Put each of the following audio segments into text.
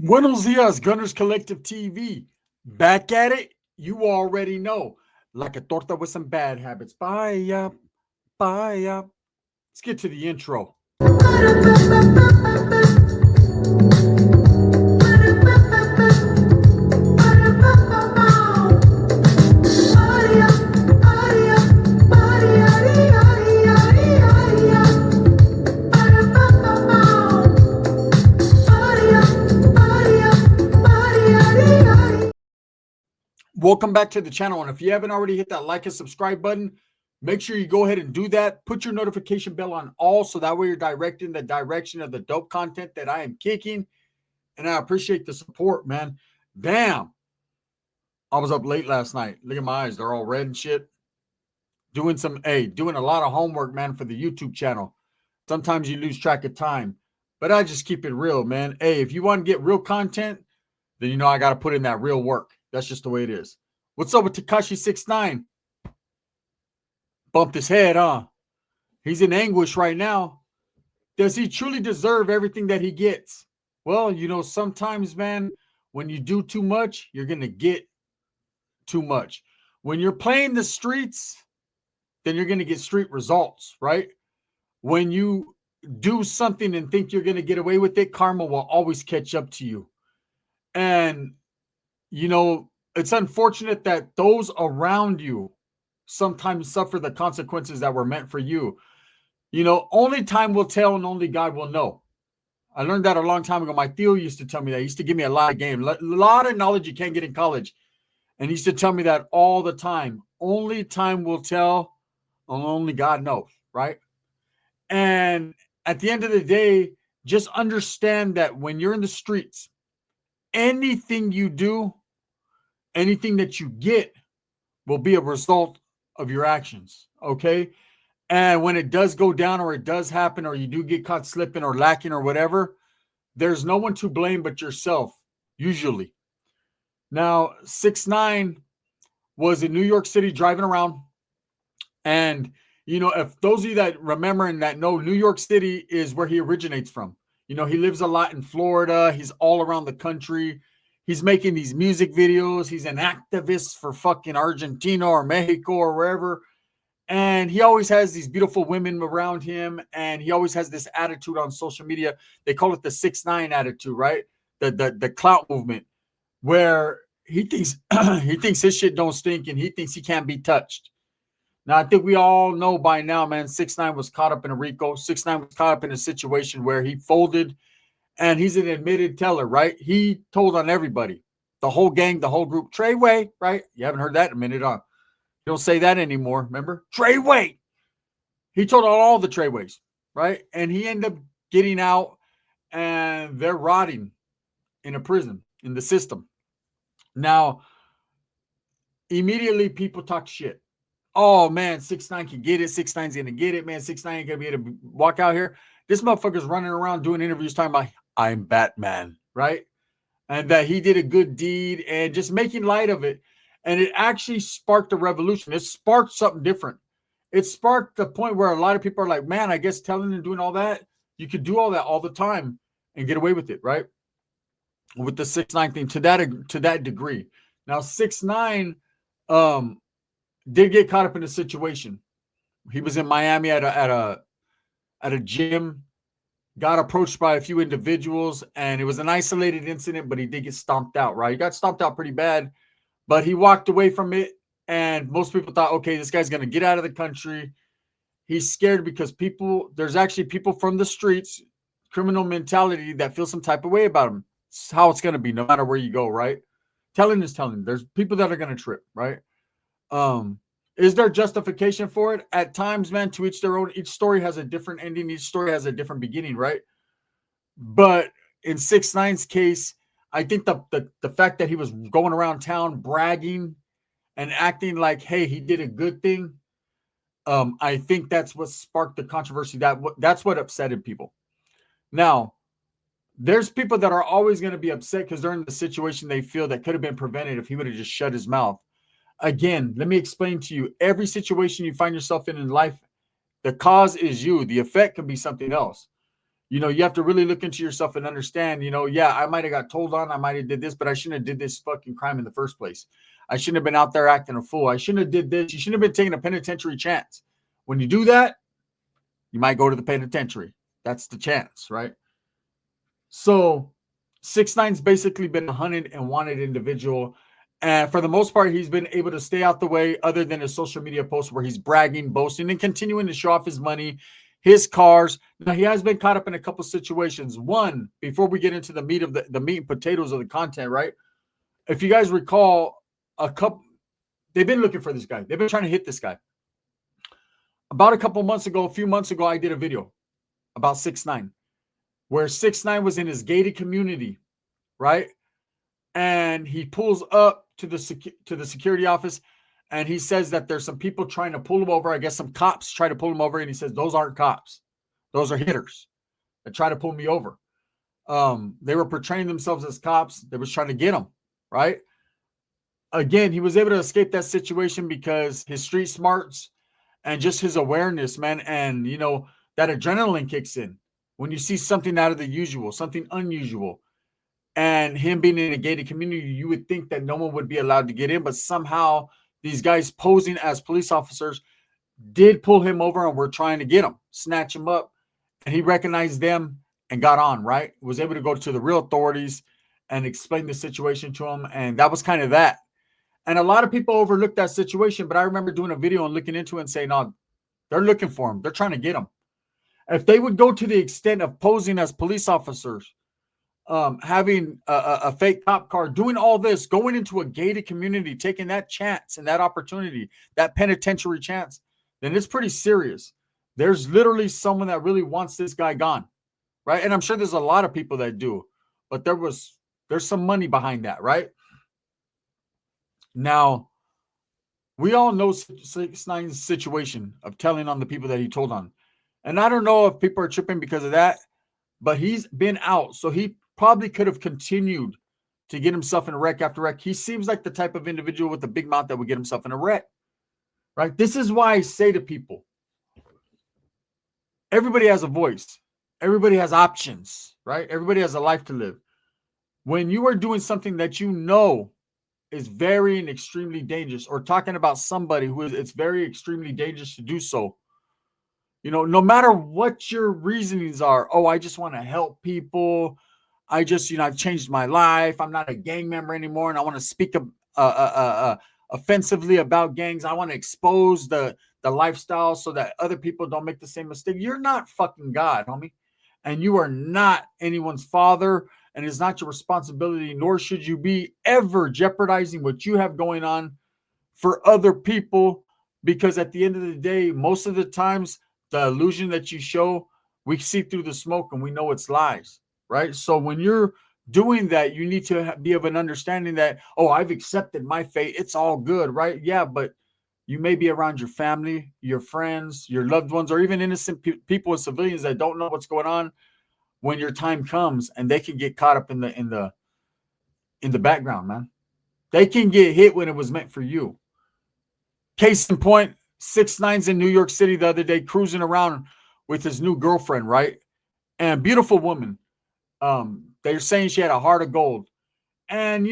Buenos dias, Gunners Collective TV. Back at it, you already know. Like a torta with some bad habits. Bye up, bye up. Let's get to the intro. Welcome back to the channel. And if you haven't already hit that like and subscribe button, make sure you go ahead and do that. Put your notification bell on all so that way you're directed in the direction of the dope content that I am kicking. And I appreciate the support, man. Damn. I was up late last night. Look at my eyes. They're all red and shit. Doing a lot of homework, man, for the YouTube channel. Sometimes you lose track of time. But I just keep it real, man. Hey, if you want to get real content, then you know I got to put in that real work. That's just the way it is. What's up with Tekashi 6ix9ine? Bumped his head, huh? He's in anguish right now. Does he truly deserve everything that he gets? Well, you know, sometimes, man, when you do too much, you're going to get too much. When you're playing the streets, then you're going to get street results, right? When you do something and think you're going to get away with it, karma will always catch up to you. And you know, it's unfortunate that those around you sometimes suffer the consequences that were meant for you. You know, only time will tell and only God will know. I learned that a long time ago. My Theo used to tell me that. He used to give me a lot of game, a lot of knowledge you can't get in college. And he used to tell me that all the time. Only time will tell and only God knows, right? And at the end of the day, just understand that when you're in the streets, anything you do, anything that you get will be a result of your actions. Okay. And when it does go down or it does happen or you do get caught slipping or lacking or whatever, there's no one to blame but yourself, usually. Now, 6ix9ine was in New York City driving around. And, you know, if those of you that remember and that know, New York City is where he originates from. You know, he lives a lot in Florida. He's all around the country. He's making these music videos. He's an activist for fucking Argentina or Mexico or wherever. And he always has these beautiful women around him. And he always has this attitude on social media. They call it the 6ix9ine attitude, right? The clout movement, where he thinks he thinks his shit don't stink and he thinks he can't be touched. Now, I think we all know by now, man, 6ix9ine was caught up in a RICO. 6ix9ine was caught up in a situation where he folded. And he's an admitted teller, right? He told on everybody, the whole gang, the whole group. Treyway, right? You haven't heard that in a minute, huh? You don't say that anymore, remember? Treyway. He told on all the Treyways, right? And he ended up getting out, and they're rotting in a prison, in the system. Now, immediately people talk shit. Oh, man, 6ix9ine can get it. 6ix9ine's going to get it, man. 6ix9ine ain't going to be able to walk out here. This motherfucker's running around doing interviews talking about, I'm Batman, right? And that he did a good deed and just making light of it. And it actually sparked a revolution. It sparked something different. It sparked the point where a lot of people are like, man, I guess telling and doing all that, you could do all that all the time and get away with it, right? With the 6ix9ine thing to that degree. Now, 6ix9ine did get caught up in a situation. He was in Miami at a gym, got approached by a few individuals, and it was an isolated incident, but he did get stomped out, right? He got stomped out pretty bad, but he walked away from it, and most people thought, okay, this guy's going to get out of the country. He's scared because there's actually people from the streets, criminal mentality, that feel some type of way about him. It's how it's going to be no matter where you go, right? Telling is telling. There's people that are going to trip, right? Is there justification for it? At times, man, to each their own. Each story has a different ending. Each story has a different beginning, right? But in 6ix9ine's case, I think the fact that he was going around town bragging and acting like, hey, he did a good thing, I think that's what sparked the controversy. That's what upsetted people. Now, there's people that are always going to be upset because they're in the situation they feel that could have been prevented if he would have just shut his mouth. Again, let me explain to you, every situation you find yourself in life, the cause is you. The effect can be something else. You have to really look into yourself and understand, yeah, I might have got told on, I might have did this, but I shouldn't have did this fucking crime in the first place. I shouldn't have been out there acting a fool. I shouldn't have did this. You shouldn't have been taking a penitentiary chance. When you do that, you might go to the penitentiary. That's the chance, right? So 6ix9ine's basically been a hunted and wanted individual. And for the most part, he's been able to stay out the way, other than his social media posts where he's bragging, boasting, and continuing to show off his money, his cars. Now, he has been caught up in a couple situations. One, before we get into the meat of the meat and potatoes of the content, right? If you guys recall, they've been looking for this guy. They've been trying to hit this guy. About a few months ago, I did a video about 6ix9ine, where 6ix9ine was in his gated community, right? And he pulls up to the security office, and he says that there's some people trying to pull him over. I guess some cops try to pull him over, and he says, those aren't cops. Those are hitters that try to pull me over. They were portraying themselves as cops. They was trying to get him, right? Again, he was able to escape that situation because his street smarts and just his awareness, man. And, that adrenaline kicks in when you see something out of the usual, something unusual. And him being in a gated community, you would think that no one would be allowed to get in, but somehow these guys posing as police officers did pull him over and were trying to get him, snatch him up. And he recognized them and got on, right? Was able to go to the real authorities and explain the situation to them. And that was kind of that. And a lot of people overlooked that situation, but I remember doing a video and looking into it and saying, no, they're looking for him. They're trying to get him. If they would go to the extent of posing as police officers, having a fake cop car, doing all this, going into a gated community, taking that chance and that opportunity, that penitentiary chance, then it's pretty serious. There's literally someone that really wants this guy gone, right? And I'm sure there's a lot of people that do, but there's some money behind that, right? Now, we all know 6ix9ine's situation of telling on the people that he told on. And I don't know if people are tripping because of that, but he's been out. So he probably could have continued to get himself in a wreck after wreck. He seems like the type of individual with a big mouth that would get himself in a wreck, right? This is why I say to people, everybody has a voice. Everybody has options, right? Everybody has a life to live. When you are doing something that you know is very and extremely dangerous, or talking about somebody who it's very extremely dangerous to do so, no matter what your reasonings are, I just want to help people. I just, I've changed my life. I'm not a gang member anymore, and I want to speak offensively about gangs. I want to expose the lifestyle so that other people don't make the same mistake. You're not fucking God, homie. And you are not anyone's father, and it's not your responsibility, nor should you be ever jeopardizing what you have going on for other people, because at the end of the day, most of the times, the illusion that you show, we see through the smoke and we know it's lies, right? So when you're doing that, you need to be of an understanding that, I've accepted my fate. It's all good, right? Yeah, but you may be around your family, your friends, your loved ones, or even innocent people and civilians that don't know what's going on when your time comes, and they can get caught up in the background, man. They can get hit when it was meant for you. Case in point, 6ix9ine's in New York City the other day, cruising around with his new girlfriend, right? And beautiful woman. They're saying she had a heart of gold. And,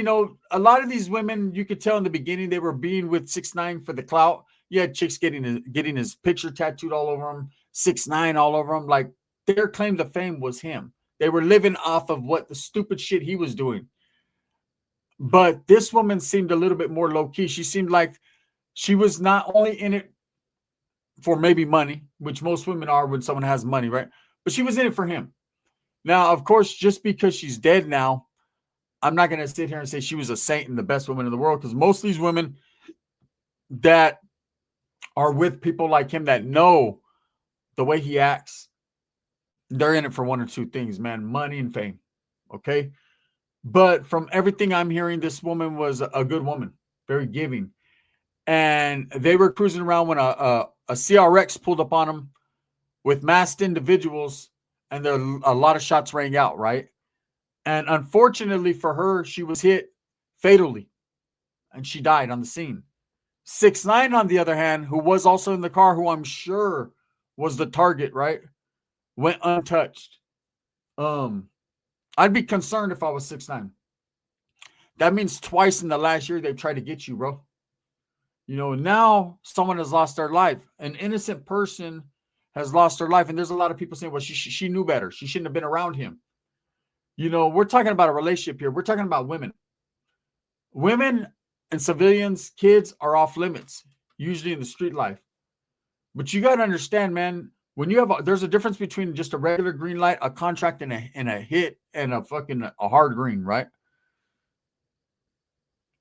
a lot of these women, you could tell in the beginning, they were being with 6ix9ine for the clout. You had chicks getting his picture tattooed all over him, 6ix9ine all over him. Like, their claim to fame was him. They were living off of what the stupid shit he was doing. But this woman seemed a little bit more low-key. She seemed like she was not only in it for maybe money, which most women are when someone has money, right? But she was in it for him. Now, of course, just because she's dead now, I'm not going to sit here and say she was a saint and the best woman in the world, because most of these women that are with people like him that know the way he acts, they're in it for one or two things, man: money and fame. Okay. But from everything I'm hearing, this woman was a good woman, very giving. And they were cruising around when a CRX pulled up on them with masked individuals, and there a lot of shots rang out, right? And unfortunately for her, she was hit fatally, and she died on the scene. 6ix9ine, on the other hand, who was also in the car, who I'm sure was the target, right, went untouched. I'd be concerned if I was 6'9". That means twice in the last year they've tried to get you, bro. Now someone has lost their life. An innocent person has lost their life. And there's a lot of people saying, well, she knew better. She shouldn't have been around him. We're talking about a relationship here. We're talking about women. Women and civilians, kids are off limits, usually in the street life. But you got to understand, man, when you have there's a difference between just a regular green light, a contract, and a hit, and a hard green, right?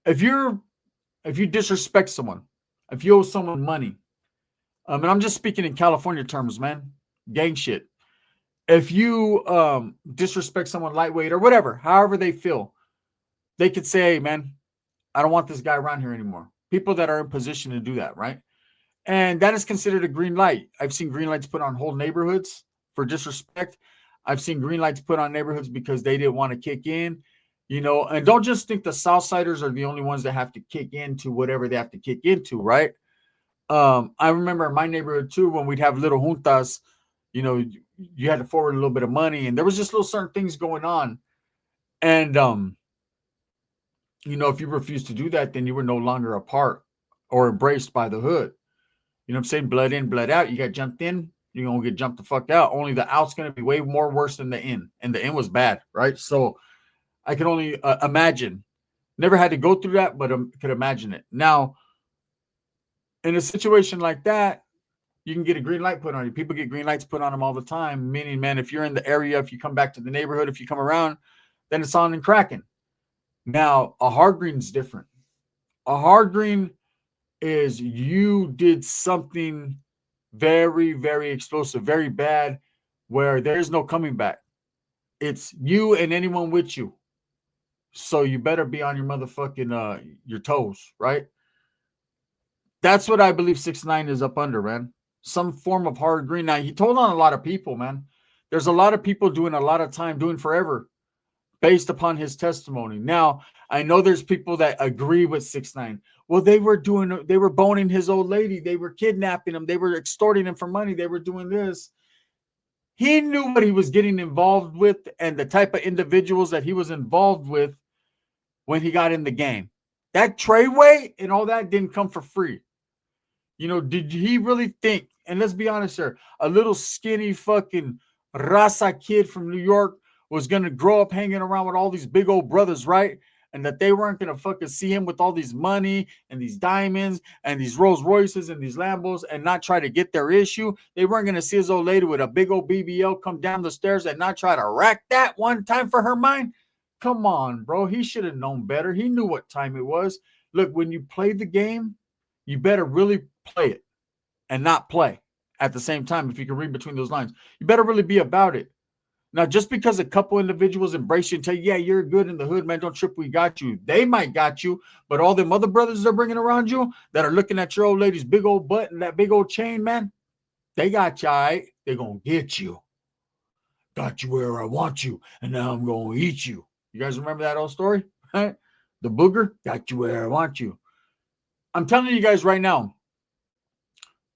If you disrespect someone, if you owe someone money, and I'm just speaking in California terms, man, gang shit. If you disrespect someone lightweight or whatever, however they feel, they could say, hey, man, I don't want this guy around here anymore. People that are in position to do that, right? And that is considered a green light. I've seen green lights put on whole neighborhoods for disrespect. I've seen green lights put on neighborhoods because they didn't want to kick in, and don't just think the Southsiders are the only ones that have to kick into whatever they have to kick into, right? I remember in my neighborhood too, when we'd have little juntas, you had to forward a little bit of money, and there was just little certain things going on. And, if you refused to do that, then you were no longer a part or embraced by the hood. You know what I'm saying? Blood in, blood out. You got jumped in, you're going to get jumped the fuck out. Only the out's going to be way more worse than the in. And the in was bad, right? So I can only imagine. Never had to go through that, but could imagine it. Now, in a situation like that, you can get a green light put on you. People get green lights put on them all the time. Meaning, man, if you're in the area, if you come back to the neighborhood, if you come around, then it's on and cracking. Now, a hard green is different. A hard green is you did something very, very explosive, very bad, where there's no coming back. It's you and anyone with you. So you better be on your motherfucking your toes, right? That's what I believe 6ix9ine is up under, man. Some form of hard green. Now, he told on a lot of people, man. There's a lot of people doing a lot of time, doing forever, based upon his testimony. Now, I know there's people that agree with 6ix9ine. Well, they were boning his old lady. They were kidnapping him. They were extorting him for money. They were doing this. He knew what he was getting involved with and the type of individuals that he was involved with when he got in the game. That Treyway and all that didn't come for free. Did he really think, and let's be honest here, a little skinny fucking Raza kid from New York was going to grow up hanging around with all these big old brothers, right? And that they weren't going to fucking see him with all these money and these diamonds and these Rolls Royces and these Lambos and not try to get their issue. They weren't going to see his old lady with a big old BBL come down the stairs and not try to rack that one time for her mind. Come on, bro. He should have known better. He knew what time it was. Look, when you play the game, you better really play it and not play at the same time. If you can read between those lines, you better really be about it. Now, just because a couple individuals embrace you and tell you, yeah, you're good in the hood, man, don't trip, we got you. They might got you, but all them other brothers they're bringing around you that are looking at your old lady's big old butt and that big old chain, man, they got you, all right? They're going to get you. Got you where I want you, and now I'm going to eat you. You guys remember that old story? Right? The booger, got you where I want you. I'm telling you guys right now,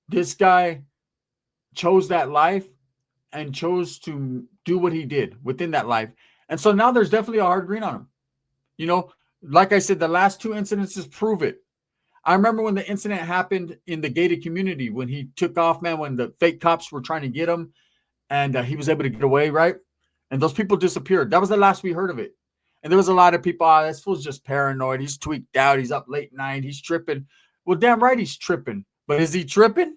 this guy chose that life and chose to do what he did within that life. And so now there's definitely a hard green on him. Like I said, the last two incidences prove it. I remember when the incident happened in the gated community, when he took off, man, when the fake cops were trying to get him and he was able to get away, right? And those people disappeared. That was the last we heard of it. And there was a lot of people, this fool's just paranoid. He's tweaked out. He's up late night. He's tripping. Well, damn right he's tripping. But is he tripping?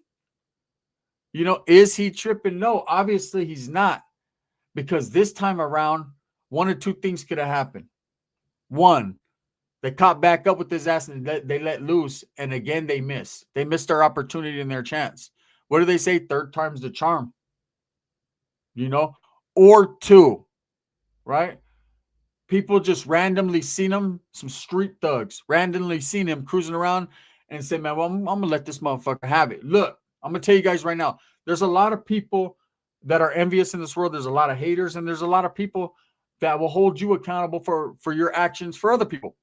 Is he tripping? No, obviously he's not. Because this time around, one or two things could have happened. One, they caught back up with his ass and they let loose. And again, they missed. They missed their opportunity and their chance. What do they say? Third time's the charm. Or two, right? People just randomly seen him, some street thugs, randomly seen him cruising around and said, man, well, I'm going to let this motherfucker have it. Look, I'm going to tell you guys right now, there's a lot of people that are envious in this world. There's a lot of haters, and there's a lot of people that will hold you accountable for your actions for other people.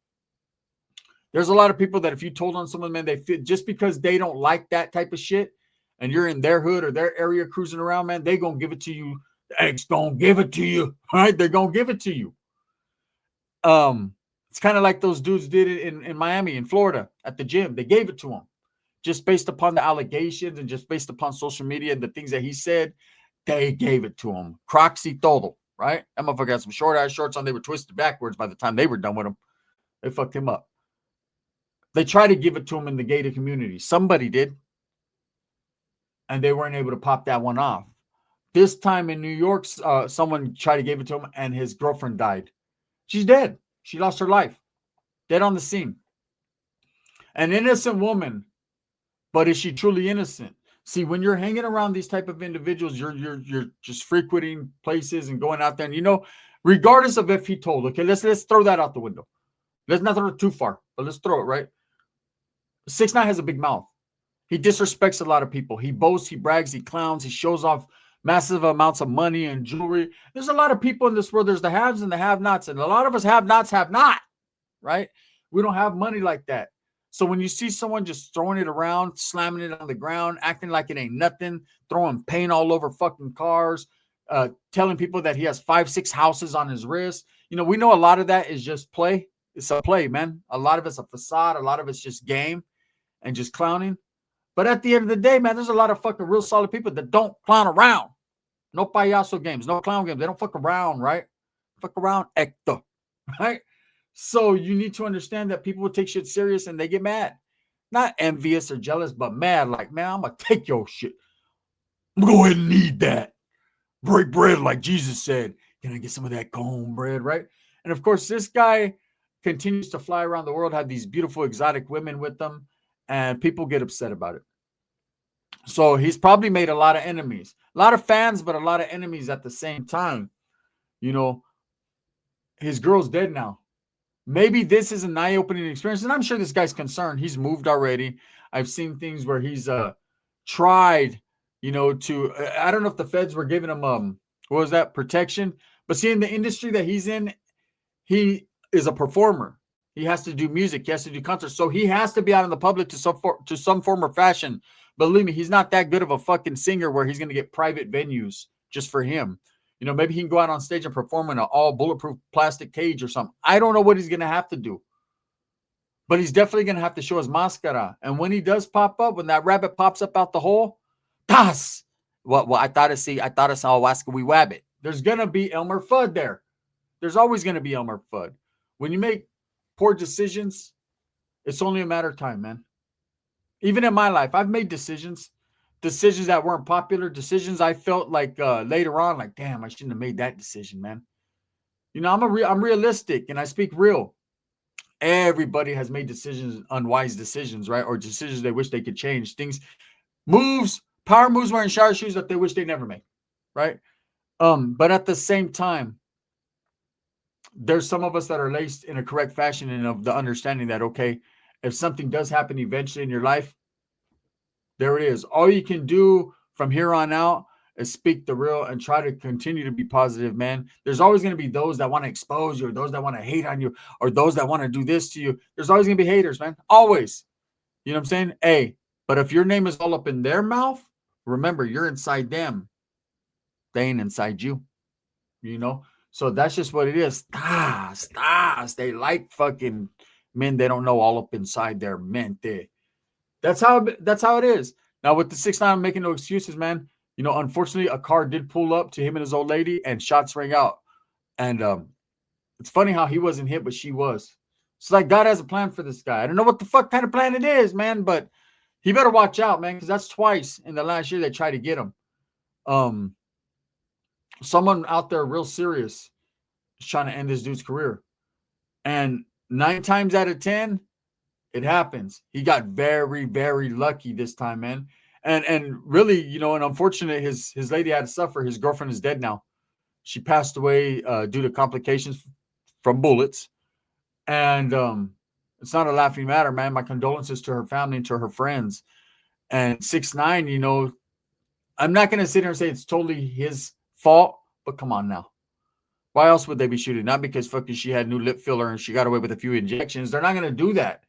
There's a lot of people that if you told on someone, man, they fit just because they don't like that type of shit and you're in their hood or their area cruising around, man, they going to give it to you The X don't give it to you, right? They're gonna give it to you. It's kind of like those dudes did it in Miami, in Florida, at the gym. They gave it to him just based upon the allegations and just based upon social media and the things that he said. They gave it to him. Croxy todo, right? That motherfucker had some short ass shorts on. They were twisted backwards by the time they were done with him. They fucked him up. They tried to give it to him in the gated community. Somebody did. And they weren't able to pop that one off. This time in New York, someone tried to give it to him and his girlfriend died. She's dead. She lost her life. Dead on the scene. An innocent woman, but is she truly innocent? See, when you're hanging around these type of individuals, you're just frequenting places and going out there, and regardless of if he told, okay, let's throw that out the window. Let's not throw it too far, but let's throw it right. 6ix9ine has a big mouth. He disrespects a lot of people. He boasts, he brags, he clowns, he shows off massive amounts of money and jewelry. There's a lot of people in this world. There's the haves and the have-nots, and a lot of us have-nots have not, right? We don't have money like that. So when you see someone just throwing it around, slamming it on the ground, acting like it ain't nothing, throwing paint all over fucking cars, telling people that he has 5-6 houses on his wrist, we know a lot of that is just play. It's a play, man. A lot of it's a facade. A lot of it's just game and just clowning. But at the end of the day, man, there's a lot of fucking real solid people that don't clown around. No payaso games, no clown games. They don't fuck around, right? Fuck around, Hector, right? So you need to understand that people will take shit serious and they get mad. Not envious or jealous, but mad. Like, man, I'm going to take your shit. I'm going to go ahead and eat that. Break bread like Jesus said. Can I get some of that cornbread, right? And of course, this guy continues to fly around the world, have these beautiful exotic women with them, and people get upset about it. So he's probably made a lot of enemies, a lot of fans, but a lot of enemies at the same time. His girl's dead now. Maybe this is an eye-opening experience, and I'm sure this guy's concerned. He's moved already. I've seen things where he's tried, to I don't know if the feds were giving him what was that, protection, but see, in the industry that he's in, he is a performer. He has to do music. He has to do concerts. So he has to be out in the public to some form or fashion. Believe me, he's not that good of a fucking singer where he's going to get private venues just for him. Maybe he can go out on stage and perform in an all bulletproof plastic cage or something. I don't know what he's going to have to do. But he's definitely going to have to show his mascara. And when he does pop up, when that rabbit pops up out the hole, tas! Well, I thought I saw Wascowee Wabbit. There's going to be Elmer Fudd there. There's always going to be Elmer Fudd. When you make poor decisions, it's only a matter of time, man. Even in my life, I've made decisions that weren't popular, decisions I felt like later on, like, damn, I shouldn't have made that decision, man. I'm realistic and I speak real. Everybody has made decisions, unwise decisions, right? Or decisions they wish they could change. Power moves wearing shower shoes that they wish they never made, right? But at the same time, there's some of us that are laced in a correct fashion and of the understanding that, okay, if something does happen eventually in your life, there it is. All you can do from here on out is speak the real and try to continue to be positive, man. There's always going to be those that want to expose you, or those that want to hate on you, or those that want to do this to you. There's always going to be haters, man. Always. You know what I'm saying? Hey, but if your name is all up in their mouth, remember, you're inside them. They ain't inside you. So that's just what it is. Stars. They like fucking men they don't know all up inside their mente. That's how it is. Now with the 6ix9ine, I'm making no excuses, man. Unfortunately, a car did pull up to him and his old lady, and shots rang out. And it's funny how he wasn't hit, but she was. It's like God has a plan for this guy. I don't know what the fuck kind of plan it is, man, but he better watch out, man, because that's twice in the last year they tried to get him. Someone out there real serious is trying to end this dude's career. And 9 times out of 10, it happens. He got very, very lucky this time, man. And really, and unfortunately, his lady had to suffer. His girlfriend is dead now. She passed away due to complications from bullets. And it's not a laughing matter, man. My condolences to her family and to her friends. And 6ix9ine, I'm not going to sit here and say it's totally his fault, but come on now. Why else would they be shooting? Not because fucking she had new lip filler and she got away with a few injections. They're not going to do that.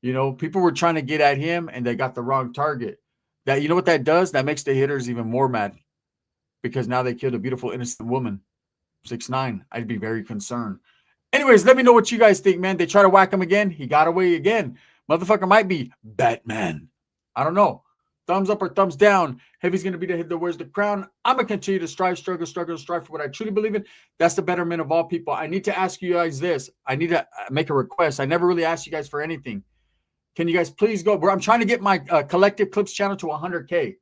People were trying to get at him and they got the wrong target. That, what that does? That makes the hitters even more mad. because now they killed a beautiful, innocent woman. 6ix9ine. I'd be very concerned. Anyways, let me know what you guys think, man. They try to whack him again. He got away again. Motherfucker might be Batman. I don't know. Thumbs up or thumbs down. Heavy's going to be the head that wears the crown. I'm going to continue to strive for what I truly believe in. That's the betterment of all people. I need to ask you guys this. I need to make a request. I never really asked you guys for anything. Can you guys please go? I'm trying to get my Collective Clips channel to 100K.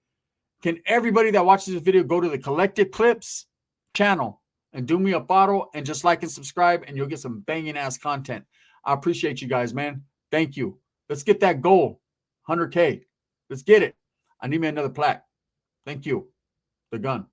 Can everybody that watches this video go to the Collective Clips channel and do me a bottle and just like and subscribe, and you'll get some banging ass content. I appreciate you guys, man. Thank you. Let's get that goal. 100K. Let's get it. I need me another plaque. Thank you. The gun.